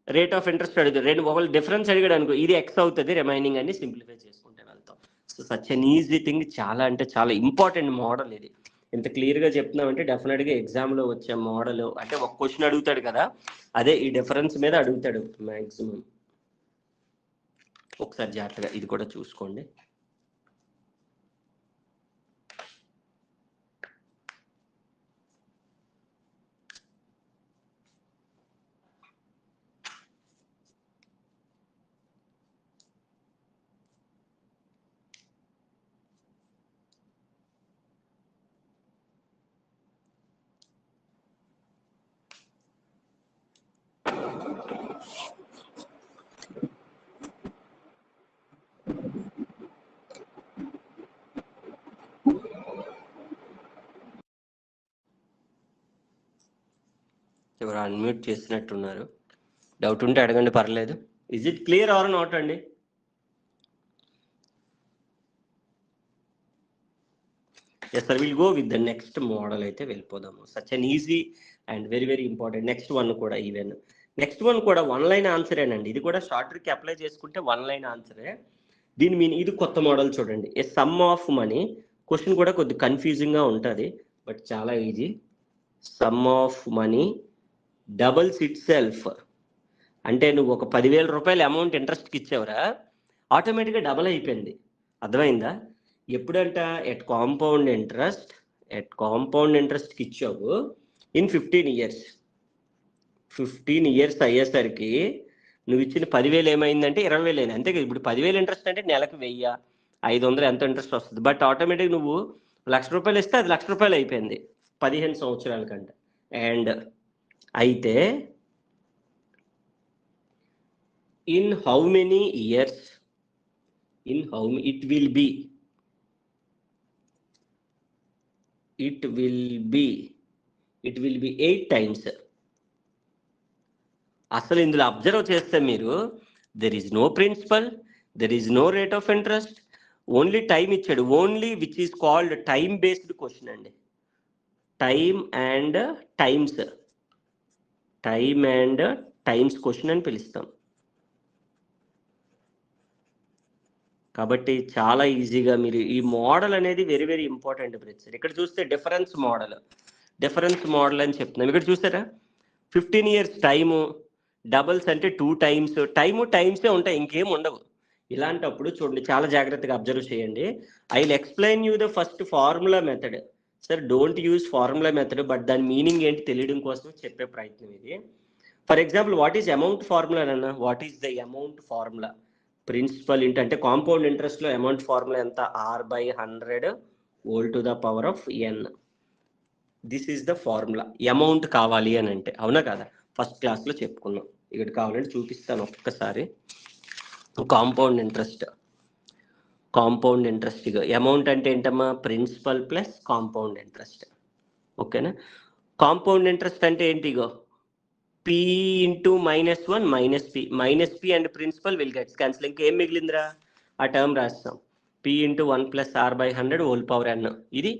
రేట్ ఆఫ్ ఇంట్రెస్ట్ అడుగుతాడు. రెండు ఒకళ్ళు డిఫరెన్స్ అడిగాడు అనుకో, ఇది ఎక్స్ అవుతుంది, రిమైనింగ్ అన్ని సింప్లిఫై చేసుకుంటే వెళ్తాం. So such an easy thing. చాలా అంటే చాలా ఇంపార్టెంట్ మోడల్ ఇది. ఎంత క్లియర్గా చెప్తున్నామంటే డెఫినెట్గా ఎగ్జామ్లో వచ్చే మోడల్. అంటే ఒక క్వశ్చన్ అడుగుతాడు కదా, అదే ఈ డిఫరెన్స్ మీద అడుగుతాడు మ్యాక్సిమం. ఒకసారి జాగ్రత్తగా ఇది కూడా చూసుకోండి. ఎవరు అన్మ్యూట్ చేసినట్టున్నారు, డౌట్ ఉంటే అడగండి పర్లేదు. Is it clear or not అండి? Yes sir, will go with the next model అయితే వెళ్ళిపోదాము. Such an easy and very very important. Next one కూడా నెక్స్ట్ వన్ కూడా 1 లైన్ ఆన్సరేనండి. ఇది కూడా షార్ట్ ట్రిక్ అప్లై చేసుకుంటే 1 లైన్ ఆన్సరే. దీని మీన్ ఇది కొత్త మోడల్ చూడండి. ఏ సమ్ ఆఫ్ మనీ. క్వశ్చన్ కూడా కొద్ది కన్ఫ్యూజింగ్గా ఉంటుంది, బట్ చాలా easy. Some of money doubles it self. అంటే నువ్వు ఒక 10,000 రూపాయలు అమౌంట్ ఇంట్రెస్ట్కి ఇచ్చావురా, ఆటోమేటిక్గా డబల్ అయిపోయింది. అర్థమైందా? ఎప్పుడంట? ఎట్ కాంపౌండ్ ఇంట్రెస్ట్కి ఇచ్చావు ఇన్ 15 ఇయర్స్. 15 ఇయర్స్ అయ్యేసరికి నువ్వు ఇచ్చిన 10,000 ఏమైందంటే 20,000 అయింది. అంతే కదా. ఇప్పుడు 10,000 ఇంట్రెస్ట్ అంటే నెలకు 1000 500 ఎంత ఇంట్రెస్ట్ వస్తుంది. బట్ ఆటోమేటిక్ నువ్వు 1,00,000 రూపాయలు ఇస్తే అది 1,00,000 రూపాయలు అయిపోయింది 15 సంవత్సరాల కంటే. అండ్ అయితే in how many years it will be 8 times. అసలు ఇందులో అబ్జర్వ్ చేస్తే మీరు there is no principal, there is no rate of interest, only time ఇచ్చాడు. Only which is called time based question అండి. Time and times, time and times question అని పిలుస్తాం. కాబట్టి చాలా ఈజీగా మీరు ఈ మోడల్ అనేది వెరీ వెరీ ఇంపార్టెంట్ బ్రదర్. ఇక్కడ చూస్తే డిఫరెన్స్ మోడల్ అని చెప్తున్నాం. ఇక్కడ చూసారా 15 years టైము, డబల్స్ అంటే 2 times, టైమ్సే ఉంటాయి, ఇంకేం ఉండవు. ఇలాంటప్పుడు చూడండి చాలా జాగ్రత్తగా అబ్జర్వ్ చేయండి. I will explain you the first formula method. Sir don't use formula method, but దాని మీనింగ్ ఏంటి తెలియడం కోసం చెప్పే ప్రయత్నం ఇది. For example what is amount formula అన్న, what is the amount formula? Principal అంటే కాంపౌండ్ ఇంట్రెస్ట్ లో అమౌంట్ ఫార్ములా ఎంత? R/100 whole to the power of n. This is the formula. Amount కావాలి అని అంటే, అవునా కదా? ఫస్ట్ క్లాస్ లో చెప్పుకున్నాం. ఇక్కడ కావాలంటే చూపిస్తాను ఒక్కసారి. కాంపౌండ్ ఇంట్రెస్ట్ అమౌంట్ అంటే ఏంటమ్మా? Principal plus compound interest. ఓకేనా? కాంపౌండ్ ఇంట్రెస్ట్ అంటే ఏంటి? ఇగో P into -1 - P and principal will gets cancel. ఇంకేం మిగిలిందిరా? ఆ టర్మ్ రాస్తాం. P into 1 + R/100 whole power n. ఇది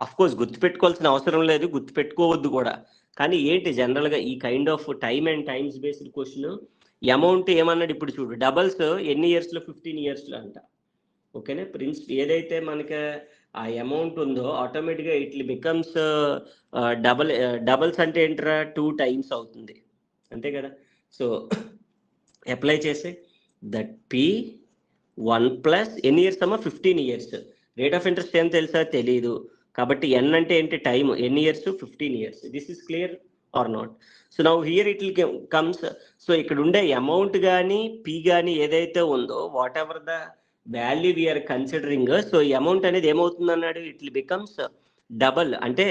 అఫ్ కోర్స్ గుర్తుపెట్టుకోవాల్సిన అవసరం లేదు, గుర్తుపెట్టుకోవద్దు కూడా. కానీ ఏంటి జనరల్గా ఈ kind of time and times based question, amount ఏమన్నాడు ఇప్పుడు చూడు, డబల్స్ ఎన్ని ఇయర్స్లో? 15 years అంట. ఓకేనా? ఏదైతే మనకి ఆ అమౌంట్ ఉందో ఆటోమేటిక్గా ఇట్ బికమ్స్ డబల్స్ అంటే ఏంట్రా? 2 times అవుతుంది, అంతే కదా? సో అప్లై చేసే దట్ P1 + ఎన్ని ఇయర్స్ అమ్మా? 15 years. రేట్ ఆఫ్ ఇంట్రెస్ట్ ఏం తెలుసా? తెలీదు. కాబట్టి n అంటే ఏంటి? టైం. ఎన్ని years? 15 years. This is clear or not? So now here it will comes. So ఇక్కడ ఉండే అమౌంట్ కానీ పి కానీ ఏదైతే ఉందో, whatever the value we are considering, so ఈ అమౌంట్ అనేది ఏమవుతుంది అన్నాడు? It will becomes double. అంటే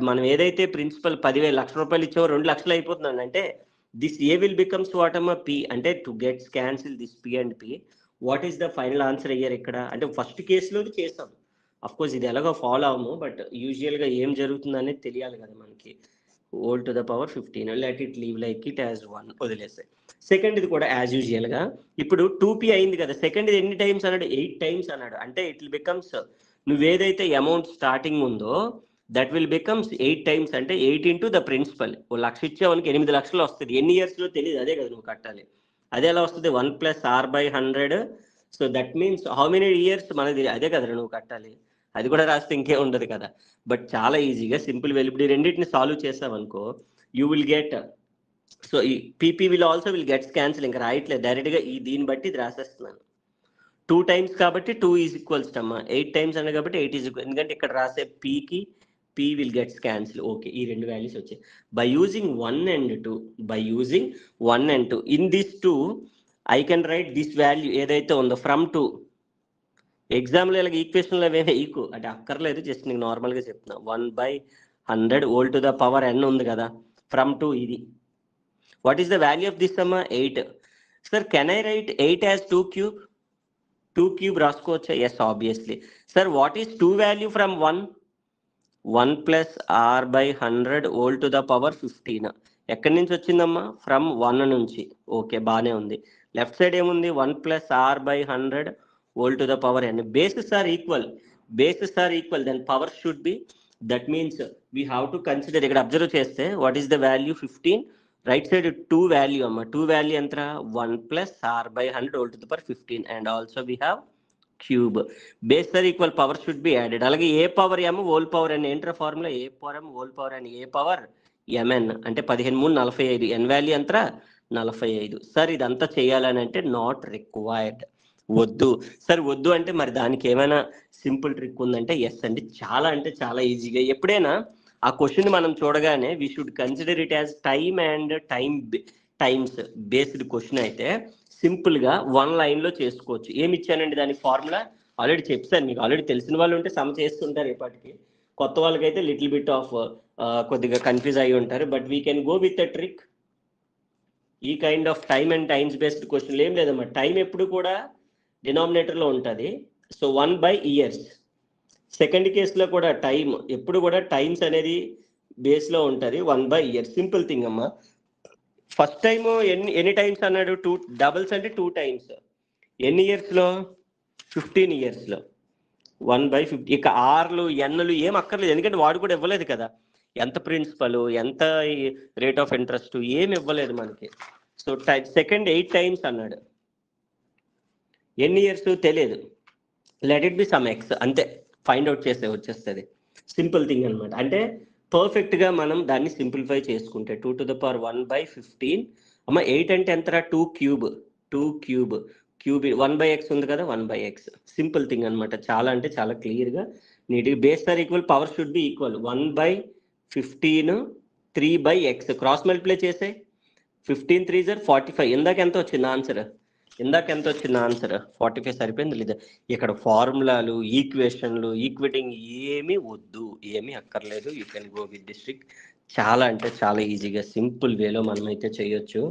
మనం ఏదైతే ప్రిన్సిపల్ 10,000 లక్షల రూపాయలు ఇచ్చామో 2 లక్షలు అయిపోతుందండి. అంటే this A will becomes what అమ్మా? పి. అంటే to gets cancel this P and P. What is the final answer అయ్యారు ఇక్కడ? అంటే ఫస్ట్ కేసులో చేసాం. అఫ్ కోర్స్ ఇది ఎలాగో ఫాలో అవ్వము, బట్ యూజువల్గా ఏం జరుగుతుంది అనేది తెలియాలి కదా మనకి. whole to the power 15, let it leave like it as 1, వదిలేసాయి. సెకండ్ ఇది కూడా యాజ్ యూజువల్గా ఇప్పుడు 2p అయింది కదా. సెకండ్ ఇది ఎన్ని టైమ్స్ అన్నాడు? 8 times అన్నాడు. అంటే ఇట్ విల్ బికమ్స్, నువ్వేదైతే అమౌంట్ స్టార్టింగ్ ఉందో దట్ విల్ బికమ్స్ 8 times. అంటే 8 into the ప్రిన్సిపల్. 1 లక్ష ఇచ్చేవానికి 8 లక్షలు వస్తుంది. ఎన్ని ఇయర్స్లో తెలియదు, అదే కదా నువ్వు కట్టాలి. అదే ఎలా వస్తుంది? 1 + R/100. So that means how many years మనది, అదే కదా నువ్వు కట్టాలి. అది కూడా రాస్తే ఇంకే ఉండదు కదా. బట్ చాలా ఈజీగా సింపుల్ వెలిబిడి రెండింటిని సాల్వ్ చేసావనుకో, యూ విల్ గెట్. సో ఈ PP will also will gets cancel. ఇంకా రాయట్లేదు, డైరెక్ట్గా ఈ దీన్ని బట్టి ఇది రాసేస్తున్నాను. 2 times కాబట్టి 2 = అమ్మా. 8 times అన్న కాబట్టి 8 = ఎందుకంటే ఇక్కడ రాసే పీకి P will gets cancel. Okay, ఈ 2 వాల్యూస్ వచ్చాయి. By using 1 and 2 in this 2 I can write this value ఏదైతే ఉందో ఫ్రమ్ 2. ఎగ్జామ్లో ఇలాగ ఈక్వేషన్లో ఏమైనా ఈకు అంటే అక్కర్లేదు, జస్ట్ నీకు నార్మల్గా చెప్తున్నా. 1/100 whole to the power n ఉంది కదా, ఫ్రమ్ 2 ఇది. What is the value of this అమ్మా? 8. Sir can I write 8 as 2 cube? 2 cube రాసుకోవచ్చా? Yes, obviously. Sir what is 2 value from 1? 1 + R/100 whole to the power 15. ఎక్కడి నుంచి వచ్చిందమ్మా? ఫ్రమ్ 1 నుంచి. ఓకే, బాగానే ఉంది. లెఫ్ట్ సైడ్ ఏముంది? 1 + R/100 whole to the power n. Bases are equal, then power should be, that means we have to consider. ఇక్కడ అబ్జర్వ్ చేస్తే what is the value? 15. Right side 2 value అమ్మా. 2 వాల్యూ ఎంత? 1 + R/100 whole to the power 15, and also we have cube. Bases are equal, power should be added. అలాగే a power m whole power n ఏంట్రా formula? a power m whole power n, a power mn అంటే 15 3 45. n వాల్యూ ఎంత? 45. సార్ ఇదంతా చేయాలని అంటే నాట్ రిక్వైర్డ్. వద్దు సార్, వద్దు అంటే మరి దానికి ఏమైనా సింపుల్ ట్రిక్ ఉందంటే ఎస్ అండి. చాలా అంటే చాలా ఈజీగా ఎప్పుడైనా ఆ క్వశ్చన్ మనం చూడగానే we should consider it as time and times based question అయితే సింపుల్గా 1 లైన్లో చేసుకోవచ్చు. ఏమి ఇచ్చానండి దానికి ఫార్ములా? ఆల్రెడీ చెప్పాను మీకు. ఆల్రెడీ తెలిసిన వాళ్ళు ఉంటే సమ్ చేస్తుంటారు ఇప్పటికి, కొత్త వాళ్ళకైతే లిటిల్ బిట్ ఆఫ్ కొద్దిగా కన్ఫ్యూజ్ అయ్యి ఉంటారు. But we can go with a trick. ఈ kind of time and times based క్వశ్చన్లు ఏం లేదమ్మా. టైం ఎప్పుడు కూడా డినామినేటర్లో ఉంటుంది. So 1/years. సెకండ్ కేసులో కూడా టైం ఎప్పుడు కూడా టైమ్స్ అనేది బేస్లో ఉంటుంది, 1/year. సింపుల్ థింగ్ అమ్మా. ఫస్ట్ టైం ఎన్ని టైమ్స్ అన్నాడు? 2 డబుల్స్ అంటే 2 టైమ్స్. ఎన్ని ఇయర్స్లో? 15 ఇయర్స్లో 1/50. ఇక ఆర్లు ఎన్లు ఏం అక్కర్లేదు, ఎందుకంటే వాడు కూడా ఇవ్వలేదు కదా ఎంత ప్రిన్సిపల్, ఎంత రేట్ ఆఫ్ ఇంట్రెస్ట్, ఏమి ఇవ్వలేదు మనకి. సో సెకండ్ 8 టైమ్స్ అన్నాడు. ఎన్ని ఇయర్స్ తెలియదు, let it be some X అంతే, ఫైండ్ అవుట్ చేస్తే వచ్చేస్తుంది. సింపుల్ థింగ్ అనమాట. అంటే పర్ఫెక్ట్గా మనం దాన్ని సింప్లిఫై చేసుకుంటే 2^1/15. అమ్మ 8 అంటే ఎంతరా? 2 క్యూబ్. 2 క్యూబ్ 1/x ఉంది కదా, 1/x. సింపుల్ థింగ్ అనమాట. చాలా అంటే చాలా క్లియర్గా నీట్గా. Base are equal, power should be equal. 1/15 3/x cross multiply చేసే 15 3 45. ఇందాక ఎంత వచ్చింది ఆన్సర్? 45 సరిపోయింది లేదా? ఇక్కడ ఫార్ములాలు, ఈక్వేషన్లు, ఈక్విటింగ్ ఏమీ వద్దు, ఏమీ అక్కర్లేదు. You can go with this trick. చాలా అంటే చాలా ఈజీగా సింపుల్ వేలో మనమైతే చేయొచ్చు.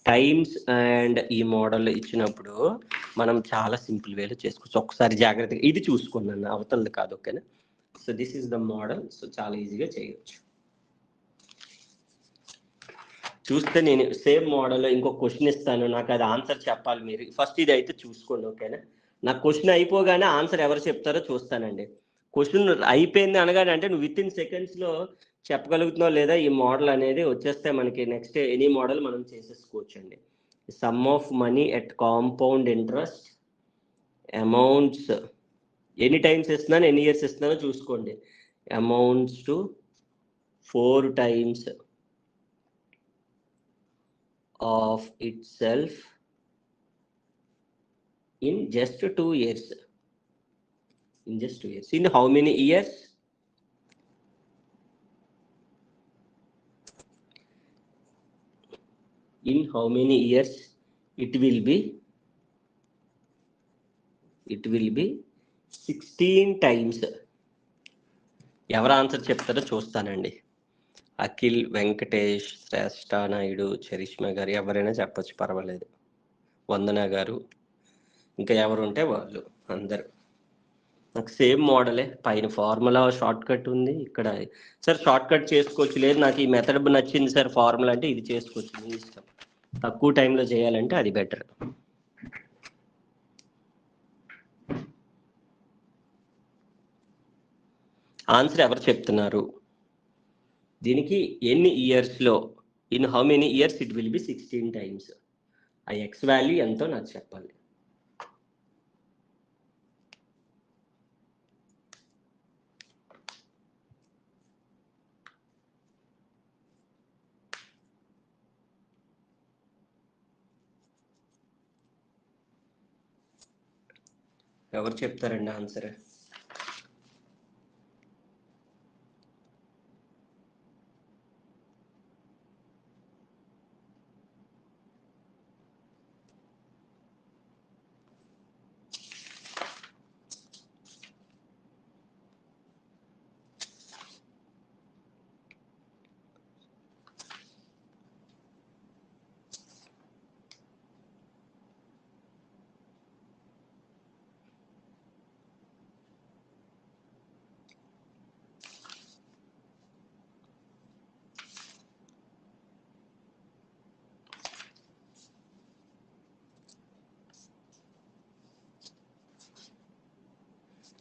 టైమ్స్ అండ్ ఈ మోడల్ ఇచ్చినప్పుడు మనం చాలా సింపుల్ వేలో చేసుకోవచ్చు. ఒకసారి జాగ్రత్తగా ఇది చూసుకున్నాను, అవతలది కాదు. ఓకేనా? So this is the model. So చాలా ఈజీగా చేయొచ్చు. చూస్తే నేను సేమ్ మోడల్ ఇంకో క్వశ్చన్ ఇస్తాను, నాకు అది ఆన్సర్ చెప్పాలి మీరు. ఫస్ట్ ఇది అయితే చూసుకోండి. ఓకేనా? నాకు క్వశ్చన్ అయిపోగానే ఆన్సర్ ఎవరు చెప్తారో చూస్తానండి. క్వశ్చన్ అయిపోయింది అనగానే అంటే నువ్వు విత్ ఇన్ సెకండ్స్లో చెప్పగలుగుతున్నావు లేదా, ఈ మోడల్ అనేది వచ్చేస్తే మనకి నెక్స్ట్ ఎనీ మోడల్ మనం చేసేసుకోవచ్చు అండి. Some of money at compound interest amounts, ఎన్ని టైమ్స్ ఇస్తున్నాను, ఎన్ని ఇయర్స్ ఇస్తున్నానో చూసుకోండి. Amounts to 4 times of itself in just 2 years. In just 2 years. In how many years? In how many years it will be? It will be 16 times. ఎవరు ఆన్సర్ చెప్తారో చూస్తానండి. అఖిల్, వెంకటేష్, శ్రేష్ఠ నాయుడు, చరిష్మా గారు, ఎవరైనా చెప్పచ్చు, పర్వాలేదు. వందన గారు, ఇంకా ఎవరు ఉంటే వాళ్ళు అందరు. నాకు సేమ్ మోడలే, పైన ఫార్ములా షార్ట్ కట్ ఉంది, ఇక్కడ సార్ షార్ట్ కట్ చేసుకోవచ్చు. లేదు నాకు ఈ మెథడ్ నచ్చింది సార్ ఫార్ములా అంటే ఇది చేసుకోవచ్చు, మీ ఇష్టం. తక్కువ టైంలో చేయాలంటే అది బెటర్. ఆన్సర్ ఎవరు చెప్తున్నారు? దీనికి ఎన్ని ఇయర్స్లో, in how many years it will be 16 times. ఆ ఎక్స్ వాల్యూ ఎంతో నాకు చెప్పాలి. ఎవరు చెప్తారండి ఆన్సర్?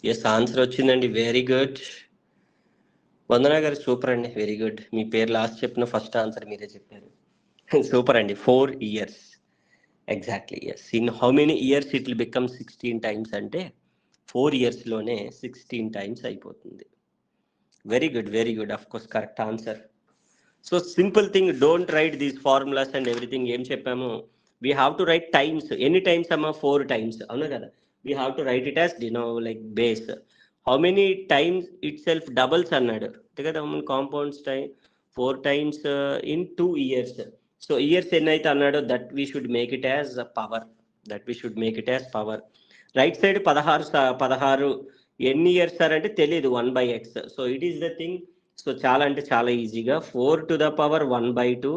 ఎస్, ఆన్సర్ వచ్చిందండి. Very good. Vandana garu super అండి, వెరీ గుడ్. మీ పేరు లాస్ట్ చెప్పిన ఫస్ట్ ఆన్సర్ మీరే చెప్పారు. సూపర్ అండి. 4 years exactly. Yes. In how many years it will become 16 times అంటే 4 yearsలోనే 16 times అయిపోతుంది. Very good, very good. Of course correct answer. So simple thing, don't write these formulas and everything. ఏం చెప్పాము? We have to write times. ఎన్ని టైమ్స్ అమ్మా? 4 times, అవునా కదా? We have to write it as like base. How many times itself doubles అన్నాడు అంతే కదా, compounds time 4 times in 2 years. So years ఎన్ని అయితే అన్నాడో that we should make it as power. Right side 16 ఎన్ని ఇయర్స్ సార్ అంటే తెలియదు, 1/x. So it is the thing. So చాలా అంటే చాలా ఈజీగా 4^1/2.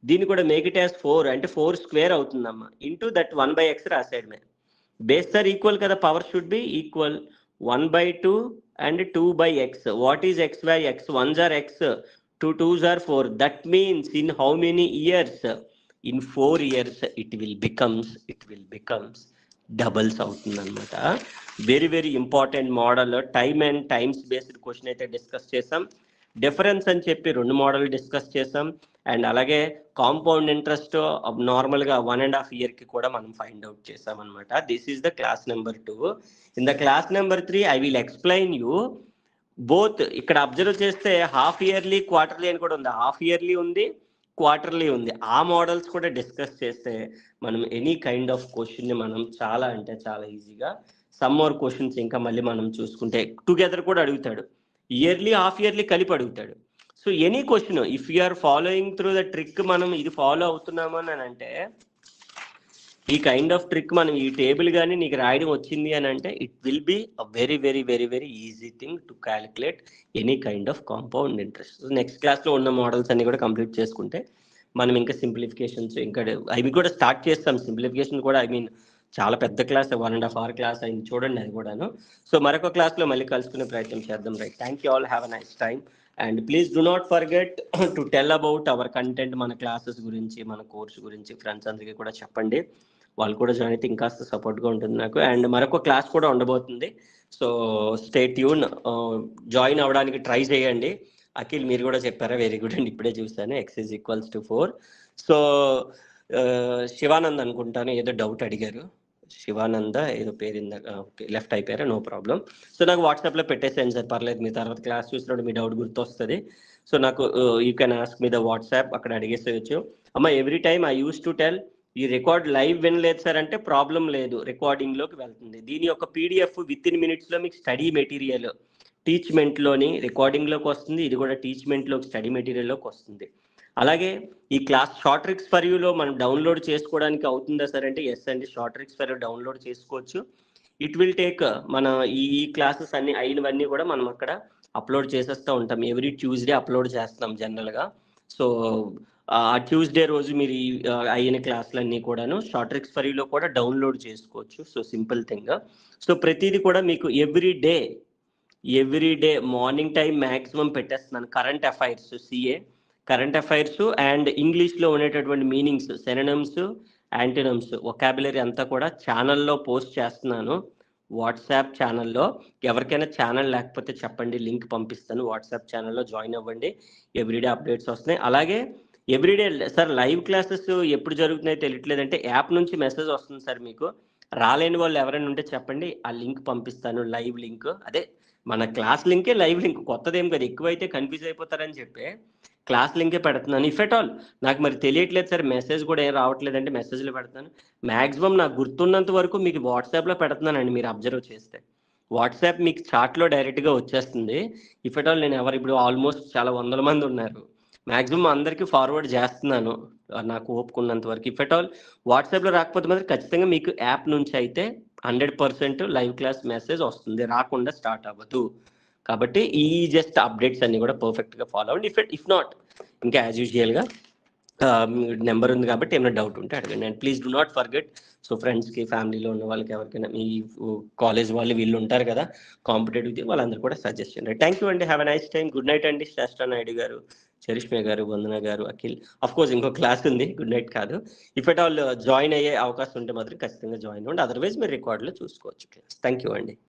దీన్ని కూడా మేక్ ఇట్ యాజ్ 4 అంటే 4 square అవుతుందమ్మా, ఇంటూ దట్ 1/x రాసాడు మే. బేస్ సార్ ఈక్వల్ కదా, power should be equal 1/2 and 2/x. What is x by x? 1s are x, 2 2s are 4. That means in how many years? In 4 years it will becomes doubles అవుతుంది అనమాట. Very very important model. Time and times based question అయితే డిస్కస్ చేసాం. డిఫరెన్స్ అని చెప్పి 2 మోడల్ డిస్కస్ చేసాం. అండ్ అలాగే కాంపౌండ్ ఇంట్రెస్ట్ నార్మల్గా 1.5 yearకి కూడా మనం ఫైండ్ అవుట్ చేసాం అనమాట. This is the class number 2. In the class number 3 I will explain you both. ఇక్కడ అబ్జర్వ్ చేస్తే హాఫ్ ఇయర్లీ, క్వార్టర్లీ అని కూడా ఉంది. హాఫ్ ఇయర్లీ ఉంది, క్వార్టర్లీ ఉంది. ఆ మోడల్స్ కూడా డిస్కస్ చేస్తే మనం ఎనీ కైండ్ ఆఫ్ క్వశ్చన్ని మనం చాలా అంటే చాలా ఈజీగా, సమ్ మోర్ క్వశ్చన్స్ ఇంకా మళ్ళీ మనం చూసుకుంటే టుగెదర్ కూడా అడుగుతాడు. ఇయర్లీ, హాఫ్ ఇయర్లీ కలిపి అడుగుతాడు. So any question if you are following through the trick, మనం ఇది ఫాలో అవుతున్నాము అని అంటే, ఈ కైండ్ ఆఫ్ ట్రిక్ మనం ఈ టేబుల్ కానీ నీకు రాయడం వచ్చింది అని అంటే, it will be a very very very very easy thing to calculate any kind of compound interest. Next క్లాస్లో ఉన్న మోడల్స్ అన్ని కూడా కంప్లీట్ చేసుకుంటే మనం ఇంకా సింప్లిఫికేషన్స్ ఇంకా అవి కూడా స్టార్ట్ చేస్తాం. సింప్లిఫికేషన్ కూడా చాలా పెద్ద క్లాస్, 1.5 hour క్లాస్ అయింది చూడండి అది కూడాను. సో మరొక క్లాస్లో మళ్ళీ కలుసుకునే ప్రయత్నం చేద్దాం. Right, thank you all, have a nice time. And please do not forget to tell about our content, మన క్లాసెస్ గురించి, మన కోర్స్ గురించి ఫ్రెండ్స్ అందరికీ కూడా చెప్పండి. వాళ్ళు కూడా జాయిన్ అయితే ఇంకాస్త సపోర్ట్గా ఉంటుంది నాకు. అండ్ మరొక క్లాస్ కూడా ఉండబోతుంది. సో స్టే ట్యూన్, జాయిన్ అవ్వడానికి ట్రై చేయండి. అఖిల్ మీరు కూడా చెప్పారా? వెరీ గుడ్ అండి, ఇప్పుడే చూసాను. x = 4. సో శివానంద్ అనుకుంటాను ఏదో డౌట్ అడిగారు. శివానంద ఏదో పేరు లెఫ్ట్ అయిపోయారా? No problem. సో నాకు వాట్సాప్లో పెట్టేసాను సార్, పర్లేదు. మీ తర్వాత క్లాస్ చూసినప్పుడు మీ డౌట్ గుర్తొస్తుంది. సో నాకు you can ask me the WhatsApp, అక్కడ అడిగేసేయచ్చు. అమ్మ every time I use to tell, ఈ రికార్డ్ లైవ్ వినలేదు సార్ అంటే ప్రాబ్లం లేదు, రికార్డింగ్లోకి వెళ్తుంది. దీని యొక్క పీడిఎఫ్ విత్ ఇన్ మినిట్స్లో మీకు స్టడీ మెటీరియల్ టీచ్మెంట్లోని రికార్డింగ్లోకి వస్తుంది. ఇది కూడా టీచ్మెంట్లోకి స్టడీ మెటీరియల్లోకి వస్తుంది. అలాగే ఈ క్లాస్ షార్ట్ ట్రిక్స్ ఫర్ యూలో మనం డౌన్లోడ్ చేసుకోవడానికి అవుతుందా సార్ అంటే, ఎస్ అండి, short tricks for you download చేసుకోవచ్చు. ఇట్ విల్ టేక్, మన ఈ క్లాసెస్ అన్ని అయినవన్నీ కూడా మనం అక్కడ అప్లోడ్ చేసేస్తూ ఉంటాం. ఎవ్రీ ట్యూస్డే అప్లోడ్ చేస్తాం జనరల్గా. సో ఆ ట్యూస్డే రోజు మీరు అయిన క్లాసులన్నీ కూడాను షార్ట్ ట్రిక్స్ ఫర్ యూలో కూడా డౌన్లోడ్ చేసుకోవచ్చు. So simple thing. సో ప్రతిదీ కూడా మీకు every day morning time maximum పెట్టేస్తున్నాను. Current affairs, CA current affairs and ఇంగ్లీష్లో ఉండేటటువంటి మీనింగ్స్, సెనోనిమ్స్, యాంటోనిమ్స్, వొకాబులరీ అంతా కూడా ఛానల్లో పోస్ట్ చేస్తున్నాను. వాట్సాప్ ఛానల్లో ఎవరికైనా ఛానల్ లేకపోతే చెప్పండి, లింక్ పంపిస్తాను. వాట్సాప్ ఛానల్లో జాయిన్ అవ్వండి, ఎవ్రీడే అప్డేట్స్ వస్తున్నాయి. అలాగే ఎవ్రీడే సార్ లైవ్ క్లాసెస్ ఎప్పుడు జరుగుతున్నాయో తెలియట్లేదంటే యాప్ నుంచి మెసేజ్ వస్తుంది సార్. మీకు రాలేని వాళ్ళు ఎవరైనా ఉంటే చెప్పండి, ఆ లింక్ పంపిస్తాను. లైవ్ లింక్, అదే మన క్లాస్ లింకే లైవ్ లింక్, కొత్తదేం కదా. ఎక్కువైతే కన్ఫ్యూజ్ అయిపోతారని చెప్పి క్లాస్ లింకే పెడుతున్నాను. ఇఫ్ ఎట్ ఆల్ నాకు మరి తెలియట్లేదు సార్, మెసేజ్ కూడా ఏం రావట్లేదంటే మెసేజ్లో పెడతాను. మ్యాక్సిమం నాకు గుర్తున్నంత వరకు మీకు వాట్సాప్లో పెడుతున్నానండి. మీరు అబ్జర్వ్ చేస్తే వాట్సాప్ మీకు చాట్లో డైరెక్ట్గా వచ్చేస్తుంది. ఇఫ్ ఎట్ ఆల్ నేను ఇప్పుడు ఆల్మోస్ట్ చాలా వందల మంది ఉన్నారు, మ్యాక్సిమం అందరికీ ఫార్వర్డ్ చేస్తున్నాను నాకు ఓపుకున్నంత వరకు. ఇఫ్ ఎట్ ఆల్ వాట్సాప్లో రాకపోతే మాత్రం ఖచ్చితంగా మీకు యాప్ నుంచి అయితే 100% లైవ్ క్లాస్ మెసేజ్ వస్తుంది, రాకుండా స్టార్ట్ అవ్వదు. కాబట్టి ఈ జస్ట్ అప్డేట్స్ అన్ని కూడా పర్ఫెక్ట్గా ఫాలో అవ్వండి. ఇఫ్ నాట్ ఇంకా యాజ్ యూజువల్గా నెంబర్ ఉంది కాబట్టి ఏమైనా డౌట్ ఉంటే అడగండి. And please do not forget, so ఫ్రెండ్స్కి, ఫ్యామిలీలో ఉన్న వాళ్ళకి ఎవరికైనా, మీ కాలేజ్ వాళ్ళు వీళ్ళు ఉంటారు కదా కాంపిటేటివ్, వాళ్ళందరూ కూడా సజెస్ట్ చేయండి. థ్యాంక్ యూ అండి, have a nice time. Good night అండి, శ్రేష్ఠ నాయుడు గారు, చరిష్మే గారు, వందన గారు, అఖిల్. అఫ్ కోర్స్ ఇంకో క్లాస్ ఉంది, గుడ్ నైట్ కాదు. ఇఫ్ ఎట్ ఆల్ జాయిన్ అయ్యే అవకాశం ఉంటే మాత్రం ఖచ్చితంగా జాయిన్ అవ్వండి, అదర్వైజ్ మీరు రికార్డులో చూసుకోవచ్చు క్లాస్. థ్యాంక్ యూ అండి.